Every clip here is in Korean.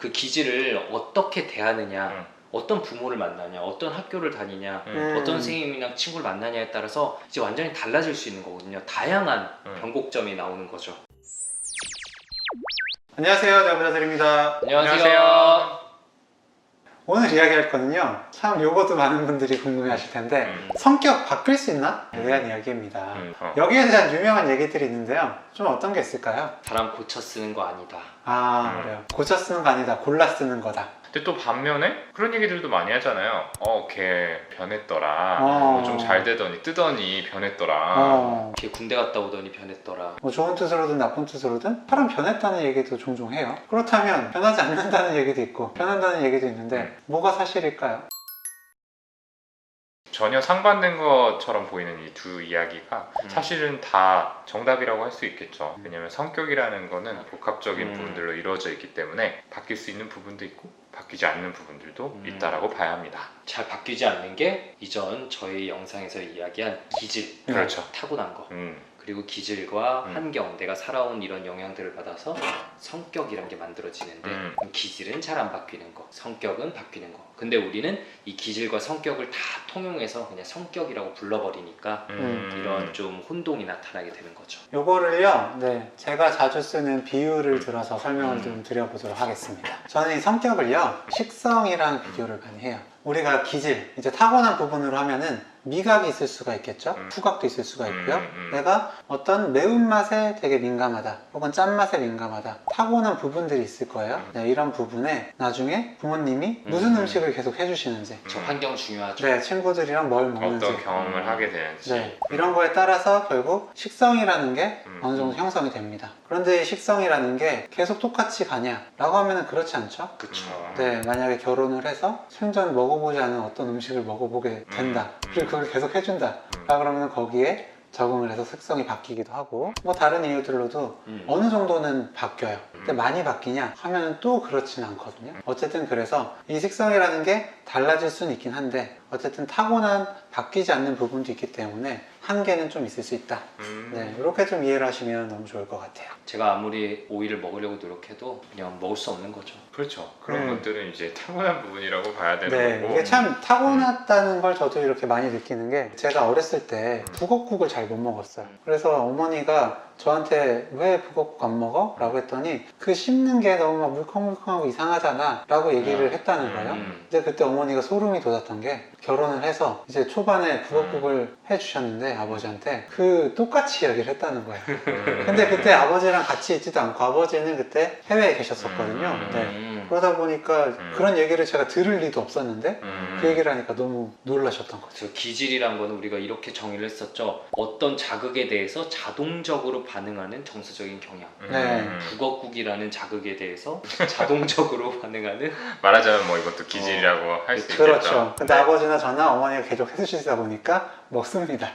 그 기질을 어떻게 대하느냐, 어떤 부모를 만나냐, 어떤 학교를 다니냐, 어떤 선생님이랑 친구를 만나냐에 따라서 이제 완전히 달라질 수 있는 거거든요. 다양한 변곡점이 나오는 거죠. 안녕하세요, 대부자들입니다. 안녕하세요. 오늘 이야기할 거는요, 참 요것도 많은 분들이 궁금해 하실 텐데 성격 바뀔 수 있나? 에 대한 이야기입니다. 여기에 대한 유명한 얘기들이 있는데요, 좀 어떤 게 있을까요? 사람 고쳐 쓰는 거 아니다. 그래요. 고쳐 쓰는 거 아니다, 골라 쓰는 거다. 근데 또 반면에 그런 얘기들도 많이 하잖아요. 걔 변했더라. 좀 잘 되더니 뜨더니 변했더라. 걔 군대 갔다 오더니 변했더라. 뭐 좋은 뜻으로든 나쁜 뜻으로든 사람 변했다는 얘기도 종종 해요. 그렇다면 변하지 않는다는 얘기도 있고 변한다는 얘기도 있는데 뭐가 사실일까요? 전혀 상반된 것처럼 보이는 이 두 이야기가 사실은 다 정답이라고 할 수 있겠죠. 왜냐하면 성격이라는 거는 복합적인 부분들로 이루어져 있기 때문에 바뀔 수 있는 부분도 있고 바뀌지 않는 부분들도 있다라고 봐야 합니다. 잘 바뀌지 않는 게 이전 저희 영상에서 이야기한 기질, 그렇죠. 타고난 거. 그리고 기질과 환경, 내가 살아온 이런 영향들을 받아서 성격이란 게 만들어지는데 기질은 잘 안 바뀌는 거, 성격은 바뀌는 거. 근데 우리는 이 기질과 성격을 다 통용해서 그냥 성격이라고 불러버리니까 이런 좀 혼동이 나타나게 되는 거죠. 요거를요, 제가 자주 쓰는 비유를 들어서 설명을 좀 드려보도록 하겠습니다. 저는 이 성격을요, 식성이라는 비교를 많이 해요. 우리가 기질, 이제 타고난 부분으로 하면은 미각이 있을 수가 있겠죠? 후각도 있을 수가 있고요. 내가 어떤 매운맛에 되게 민감하다, 혹은 짠맛에 민감하다, 타고난 부분들이 있을 거예요. 이런 부분에 나중에 부모님이 무슨 음식을 계속 해주시는지, 저 환경 중요하죠. 친구들이랑 뭘 먹는지, 어떤 경험을 하게 되는지, 이런 거에 따라서 결국 식성이라는 게 어느 정도 형성이 됩니다. 그런데 이 식성이라는 게 계속 똑같이 가냐? 라고 하면 그렇지 않죠? 그쵸. 만약에 결혼을 해서 생전 먹어보지 않은 어떤 음식을 먹어보게 된다. 그리고 그걸 계속 해준다. 그러면 거기에 적응을 해서 색성이 바뀌기도 하고, 뭐 다른 이유들로도 어느 정도는 바뀌어요. 근데 많이 바뀌냐 하면 또 그렇지는 않거든요. 어쨌든 그래서 이 식성이라는 게 달라질 수는 있긴 한데, 어쨌든 타고난 바뀌지 않는 부분도 있기 때문에 한계는 좀 있을 수 있다. 이렇게 좀 이해를 하시면 너무 좋을 것 같아요. 제가 아무리 오이를 먹으려고 노력해도 그냥 먹을 수 없는 거죠. 그렇죠. 그런 것들은 이제 타고난 부분이라고 봐야 되는 거고. 이게 참 타고났다는 걸 저도 이렇게 많이 느끼는 게, 제가 어렸을 때 북엇국을 잘 못 먹었어요. 그래서 어머니가 저한테 왜 북엇국 안 먹어? 라고 했더니 그 씹는 게 너무 막 물컹물컹하고 이상하잖아 라고 얘기를 했다는 거예요. 근데 그때 어머니가 소름이 돋았던 게, 결혼을 해서 이제 초반에 북엇국을 해주셨는데 아버지한테 그 똑같이 이야기를 했다는 거예요. 근데 그때 아버지랑 같이 있지도 않고, 아버지는 그때 해외에 계셨었거든요. 그러다 보니까 그런 얘기를 제가 들을 리도 없었는데 그 얘기를 하니까 너무 놀라셨던 거죠. 기질이란 거는 우리가 이렇게 정의를 했었죠. 어떤 자극에 대해서 자동적으로 반응하는 정서적인 경향. 북엇국이라는 자극에 대해서 자동적으로 반응하는 말하자면 뭐 이것도 기질이라고 할 수 있겠죠. 그렇죠. 근데 아버지나 저나 어머니가 계속 해주시다 보니까 먹습니다.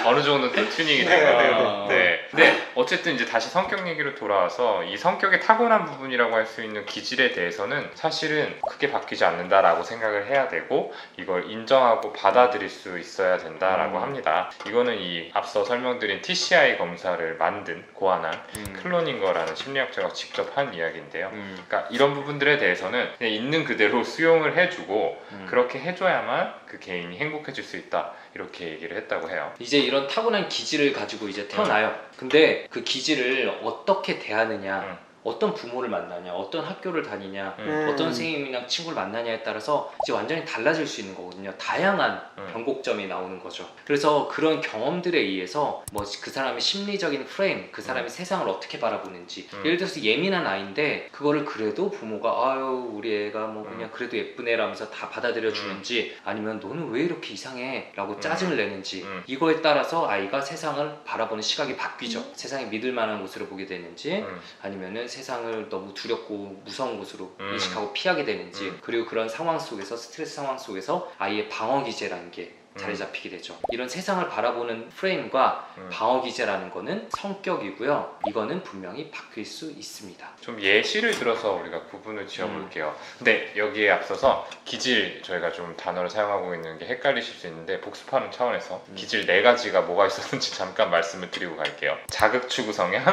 어느 정도는 또 튜닝이 되고. 근데 어쨌든 이제 다시 성격 얘기로 돌아와서 이 성격의 타고난 부분이라고 할 수 있는 기질에 대해서는 사실은 크게 바뀌지 않는다라고 생각을 해야 되고, 이걸 인정하고 받아들일 수 있어야 된다라고 합니다. 이거는 이 앞서 설명드린 TCI 검사를 만든 고안한 클로닝거라는 심리학자가 직접 한 이야기인데요. 그러니까 이런 부분들에 대해서는 그냥 있는 그대로 수용을 해주고 그렇게 해줘야만 그 개인이 행복해질 수 있다, 이렇게 얘기를 했다고 해요. 이제 이런 타고난 기질을 가지고 이제 태어나요. 근데 그 기질을 어떻게 대하느냐, 어떤 부모를 만나냐, 어떤 학교를 다니냐, 어떤 선생님이랑 친구를 만나냐에 따라서 이제 완전히 달라질 수 있는 거거든요. 다양한 변곡점이 나오는 거죠. 그래서 그런 경험들에 의해서 뭐 그 사람의 심리적인 프레임, 그 사람이 세상을 어떻게 바라보는지, 예를 들어서 예민한 아이인데 그거를 그래도 부모가 아유 우리 애가 뭐 그냥 그래도 예쁜 애라면서 다 받아들여 주는지, 아니면 너는 왜 이렇게 이상해 라고 짜증을 내는지, 이거에 따라서 아이가 세상을 바라보는 시각이 바뀌죠. 세상이 믿을 만한 곳으로 보게 되는지, 아니면은 세상을 너무 두렵고 무서운 곳으로 인식하고 피하게 되는지, 그리고 그런 상황 속에서, 스트레스 상황 속에서 아이의 방어 기제라는 게 자리 잡히게 되죠. 이런 세상을 바라보는 프레임과 방어 기제라는 거는 성격이고요. 이거는 분명히 바뀔 수 있습니다. 좀 예시를 들어서 우리가 구분을 지어볼게요. 근데 여기에 앞서서 기질, 저희가 좀 단어를 사용하고 있는 게 헷갈리실 수 있는데 복습하는 차원에서 기질 4가지가 뭐가 있었는지 잠깐 말씀을 드리고 갈게요. 자극 추구 성향,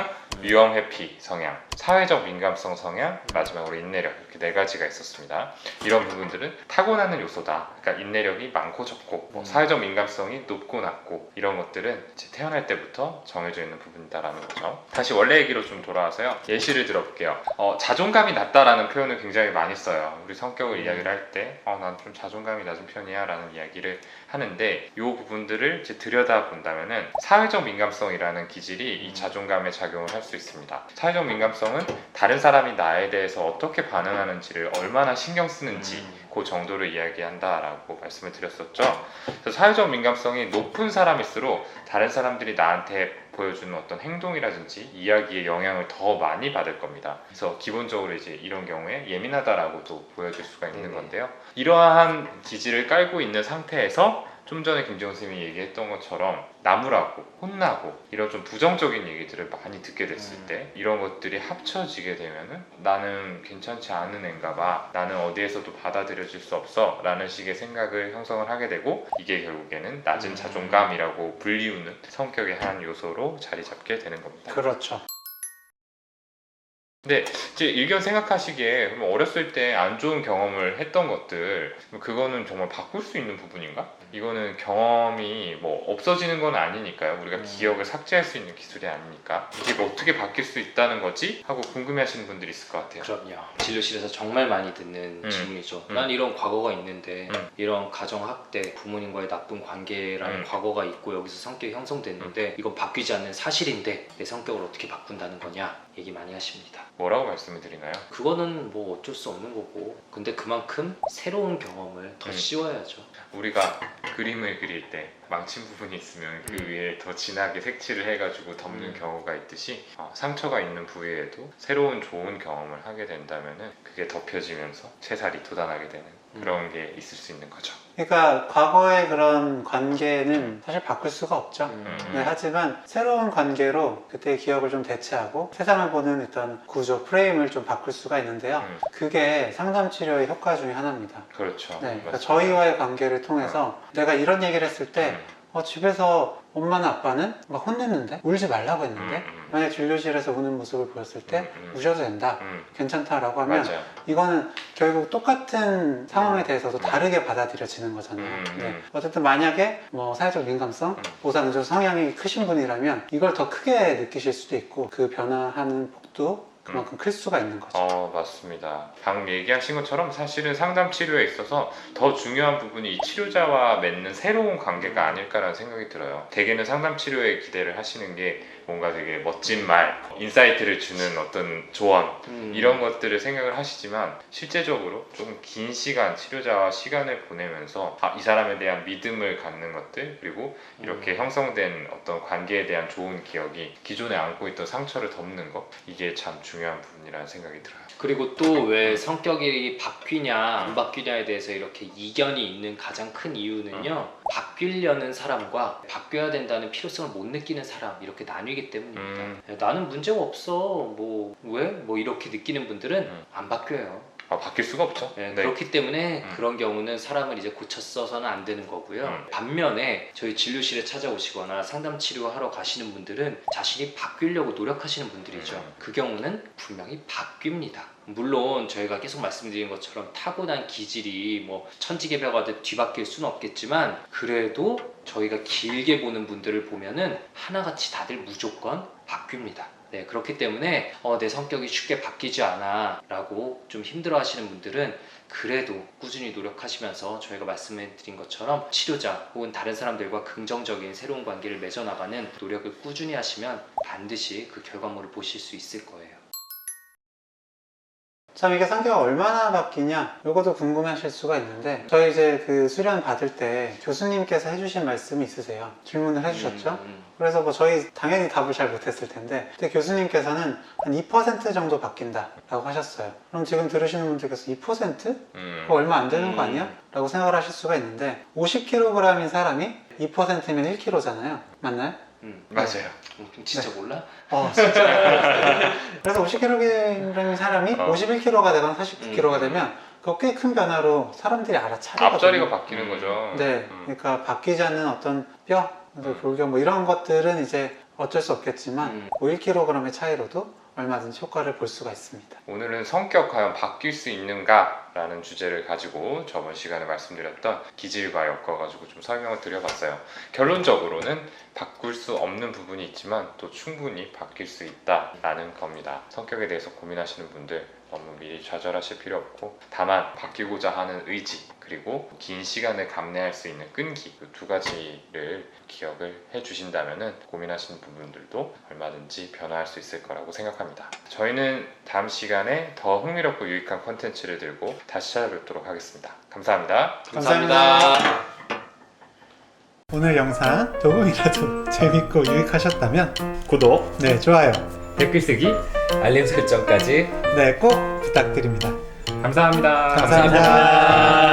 위험 회피 성향, 사회적 민감성 성향, 마지막으로 인내력 이렇게 네 가지가 있었습니다. 이런 부분들은 타고나는 요소다. 그러니까 인내력이 많고 적고, 사회적 민감성이 높고 낮고 이런 것들은 이제 태어날 때부터 정해져 있는 부분이다라는 거죠. 다시 원래 얘기로 좀 돌아와서요. 예시를 들어볼게요. 자존감이 낮다라는 표현을 굉장히 많이 써요. 우리 성격을 이야기를 할 때, 난 좀 자존감이 낮은 편이야라는 이야기를 하는데, 이 부분들을 이제 들여다 본다면은 사회적 민감성이라는 기질이 이 자존감에 작용을 할 수 있습니다. 사회적 민감성은 다른 사람이 나에 대해서 어떻게 반응하는지를 얼마나 신경 쓰는지 그 정도를 이야기한다라고 말씀을 드렸었죠. 그래서 사회적 민감성이 높은 사람일수록 다른 사람들이 나한테 보여주는 어떤 행동이라든지 이야기의 영향을 더 많이 받을 겁니다. 그래서 기본적으로 이제 이런 경우에 예민하다라고도 보여줄 수가 있는 건데요. 이러한 기질을 깔고 있는 상태에서 좀 전에 김지원 선생님이 얘기했던 것처럼 나무라고 혼나고 이런 좀 부정적인 얘기들을 많이 듣게 됐을 때 이런 것들이 합쳐지게 되면은 나는 괜찮지 않은 애인가 봐, 나는 어디에서도 받아들여질 수 없어 라는 식의 생각을 형성을 하게 되고, 이게 결국에는 낮은 자존감이라고 불리우는 성격의 한 요소로 자리 잡게 되는 겁니다. 그렇죠. 근데 이제 일견 생각하시기에 그럼 어렸을 때 안 좋은 경험을 했던 것들, 그거는 정말 바꿀 수 있는 부분인가? 이거는 경험이 뭐 없어지는 건 아니니까요. 우리가 기억을 삭제할 수 있는 기술이 아니니까 이게 뭐 어떻게 바뀔 수 있다는 거지? 하고 궁금해하시는 분들이 있을 것 같아요. 그럼요. 진료실에서 정말 많이 듣는 질문이죠. 난 이런 과거가 있는데 이런 가정학대, 부모님과의 나쁜 관계라는 과거가 있고 여기서 성격이 형성됐는데 이건 바뀌지 않는 사실인데 내 성격을 어떻게 바꾼다는 거냐 얘기 많이 하십니다. 뭐라고 말씀을 드리나요? 그거는 뭐 어쩔 수 없는 거고, 근데 그만큼 새로운 경험을 더 씌워야죠. 우리가 그림을 그릴 때 망친 부분이 있으면 그 위에 더 진하게 색칠을 해가지고 덮는 경우가 있듯이 상처가 있는 부위에도 새로운 좋은 경험을 하게 된다면은 그게 덮여지면서 새살이 돋아나게 되는 그런 게 있을 수 있는 거죠. 그러니까 과거의 그런 관계는 사실 바꿀 수가 없죠. 네, 하지만 새로운 관계로 그때의 기억을 좀 대체하고 세상을 보는 어떤 구조, 프레임을 좀 바꿀 수가 있는데요. 그게 상담 치료의 효과 중에 하나입니다. 그렇죠. 네, 그러니까 저희와의 관계를 통해서 내가 이런 얘기를 했을 때 집에서 엄마나 아빠는 막 혼냈는데 울지 말라고 했는데 만약 진료실에서 우는 모습을 보였을 때 우셔도 된다, 괜찮다라고 하면 맞아요. 이거는 결국 똑같은 상황에 대해서도 다르게 받아들여지는 거잖아요. 네. 어쨌든 만약에 뭐 사회적 민감성, 보상적 성향이 크신 분이라면 이걸 더 크게 느끼실 수도 있고 그 변화하는 폭도 그만큼 클 수가 있는 거죠. 맞습니다. 방금 얘기하신 것처럼 사실은 상담 치료에 있어서 더 중요한 부분이 이 치료자와 맺는 새로운 관계가 아닐까라는 생각이 들어요. 대개는 상담 치료에 기대를 하시는 게 뭔가 되게 멋진 말, 인사이트를 주는 어떤 조언 이런 것들을 생각을 하시지만 실제적으로 좀 긴 시간 치료자와 시간을 보내면서 이 사람에 대한 믿음을 갖는 것들, 그리고 이렇게 형성된 어떤 관계에 대한 좋은 기억이 기존에 안고 있던 상처를 덮는 것, 이게 참 중요한 부분이라는 생각이 들어요. 그리고 또 왜 성격이 바뀌냐 안 바뀌냐에 대해서 이렇게 이견이 있는 가장 큰 이유는요, 바뀌려는 사람과 바뀌어야 된다는 필요성을 못 느끼는 사람, 이렇게 나뉘기 때문입니다. 나는 문제가 없어, 뭐 왜? 뭐 이렇게 느끼는 분들은 안 바뀌어요. 바뀔 수가 없죠. 네, 그렇기 때문에 그런 경우는 사람을 이제 고쳐 써서는 안 되는 거고요. 반면에 저희 진료실에 찾아오시거나 상담 치료하러 가시는 분들은 자신이 바뀌려고 노력하시는 분들이죠. 그 경우는 분명히 바뀝니다. 물론 저희가 계속 말씀드린 것처럼 타고난 기질이 뭐 천지개벽하듯 뒤바뀔 수는 없겠지만, 그래도 저희가 길게 보는 분들을 보면은 하나같이 다들 무조건 바뀝니다. 네, 그렇기 때문에 내 성격이 쉽게 바뀌지 않아 라고 좀 힘들어 하시는 분들은 그래도 꾸준히 노력하시면서 저희가 말씀드린 것처럼 치료자 혹은 다른 사람들과 긍정적인 새로운 관계를 맺어나가는 노력을 꾸준히 하시면 반드시 그 결과물을 보실 수 있을 거예요. 참 이게 성격이 얼마나 바뀌냐, 이것도 궁금하실 수가 있는데, 저희 이제 그 수련 받을 때 교수님께서 해주신 말씀이 있으세요. 질문을 해주셨죠. 그래서 뭐 저희 당연히 답을 잘 못했을 텐데, 그때 교수님께서는 한 2% 정도 바뀐다 라고 하셨어요. 그럼 지금 들으시는 분들께서 2%? 그거 얼마 안 되는 거 아니야? 라고 생각을 하실 수가 있는데, 50kg인 사람이 2%면 1kg잖아요. 맞나요? 맞아요. 진짜 네. 몰라? 진짜. 그래서 50kg인 사람이 51kg가 되거나 49kg가 되면 그거 꽤 큰 변화로 사람들이 알아차리거든요. 앞자리가 바뀌는 거죠. 네, 그러니까 바뀌지 않는 어떤 뼈, 골격 뭐 이런 것들은 이제 어쩔 수 없겠지만 1kg의 차이로도 얼마든지 효과를 볼 수가 있습니다. 오늘은 성격 과연 바뀔 수 있는가? 라는 주제를 가지고 저번 시간에 말씀드렸던 기질과 엮어가지고 좀 설명을 드려봤어요. 결론적으로는 바꿀 수 없는 부분이 있지만 또 충분히 바뀔 수 있다라는 겁니다. 성격에 대해서 고민하시는 분들 너무 미리 좌절하실 필요 없고, 다만 바뀌고자 하는 의지 그리고 긴 시간을 감내할 수 있는 끈기, 그 두 가지를 기억을 해주신다면 고민하시는 부분들도 얼마든지 변화할 수 있을 거라고 생각합니다. 저희는 다음 시간에 더 흥미롭고 유익한 콘텐츠를 들고 다시 찾아뵙도록 하겠습니다. 감사합니다. 감사합니다. 오늘 영상 조금이라도 재밌고 유익하셨다면 구독, 네, 좋아요. 댓글 쓰기, 알림 설정까지 네, 꼭 부탁드립니다. 감사합니다. 감사합니다.